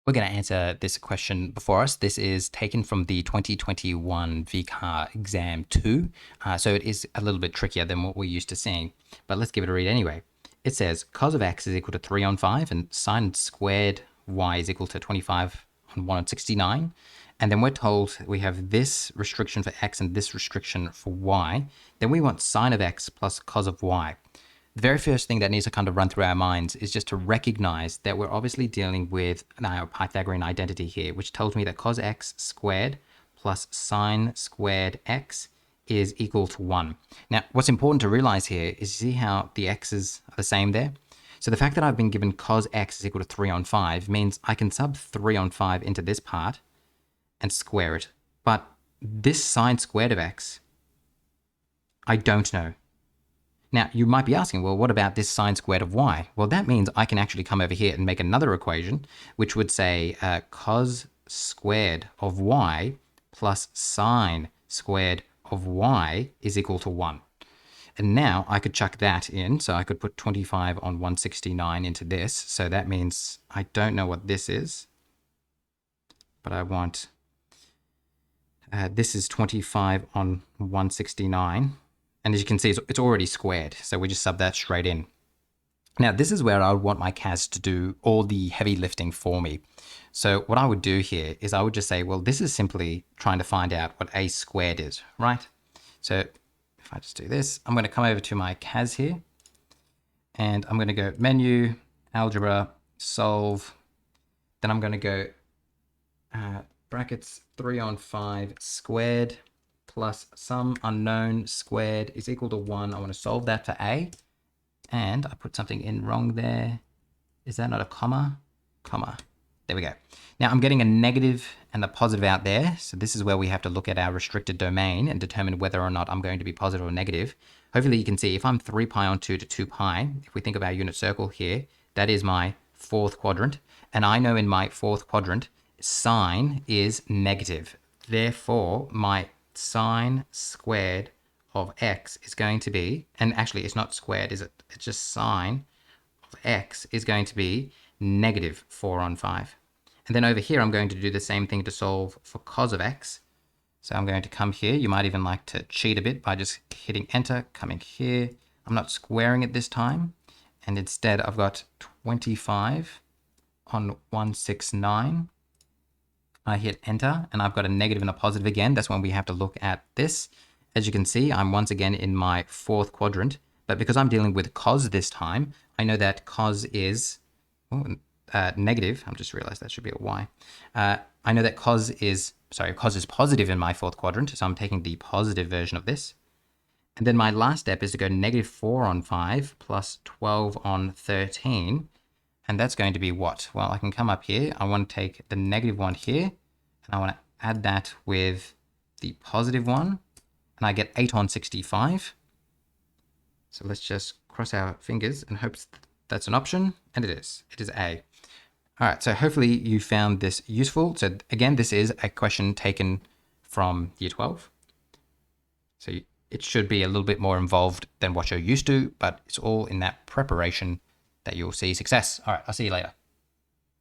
We're going to answer this question before us. This is taken from the 2021 VCAA exam 2. So it is a little bit trickier than what we're used to seeing, but let's give it a read anyway. It says cos of x is equal to 3 on 5 and sine squared y is equal to 25 on 1 on 69. And then we're told we have this restriction for x and this restriction for y. Then we want sine of x plus cos of y. The very first thing that needs to kind of run through our minds is just to recognize that we're obviously dealing with our Pythagorean identity here, which tells me that cos x squared plus sine squared x is equal to 1. Now, what's important to realize here is see how the x's are the same there? So the fact that I've been given cos x is equal to 3 on 5 means I can sub 3 on 5 into this part and square it. But this sine squared of x, I don't know. Now, you might be asking, well, what about this sine squared of y? Well, that means I can actually come over here and make another equation, which would say cos squared of y plus sine squared of y is equal to 1. And now I could chuck that in. So I could put 25 on 169 into this. So that means I don't know what this is, but I want, this is 25 on 169. And as you can see, it's already squared. So we just sub that straight in. Now, this is where I would want my CAS to do all the heavy lifting for me. So what I would do here is I would just say, well, this is simply trying to find out what a squared is, right? So if I just do this, I'm going to come over to my CAS here. And I'm going to go menu, algebra, solve. Then I'm going to go brackets 3 on 5 squared plus some unknown squared is equal to 1. I want to solve that for a. And I put something in wrong there. Is that not a comma? Comma. There we go. Now I'm getting a negative and a positive out there. So this is where we have to look at our restricted domain and determine whether or not I'm going to be positive or negative. Hopefully you can see if I'm 3 pi on 2 to 2 pi, if we think of our unit circle here, that is my fourth quadrant. And I know in my fourth quadrant, sine is negative. Therefore, my sine squared of x is going to be, and actually it's not squared, is it? It's just sine of x is going to be negative 4 on 5. And then over here, I'm going to do the same thing to solve for cos of x. So I'm going to come here. You might even like to cheat a bit by just hitting enter, coming here. I'm not squaring it this time. And instead I've got 25 on 169. I hit enter and I've got a negative and a positive again. That's when we have to look at this. As you can see, I'm once again in my fourth quadrant, but because I'm dealing with cos this time, I know that cos is negative. I've just realized that should be a y. I know that cos is positive in my fourth quadrant. So I'm taking the positive version of this. And then my last step is to go negative 4 on 5 plus 12 on 13. And that's going to be what? Well, I can come up here. I want to take the negative one here, and I want to add that with the positive one, and I get 8 on 65. So let's just cross our fingers and hope that's an option, and it is. It is A. All right, so hopefully you found this useful. So again, this is a question taken from year 12. So it should be a little bit more involved than what you're used to, but it's all in that preparation that you'll see success. All right, I'll see you later.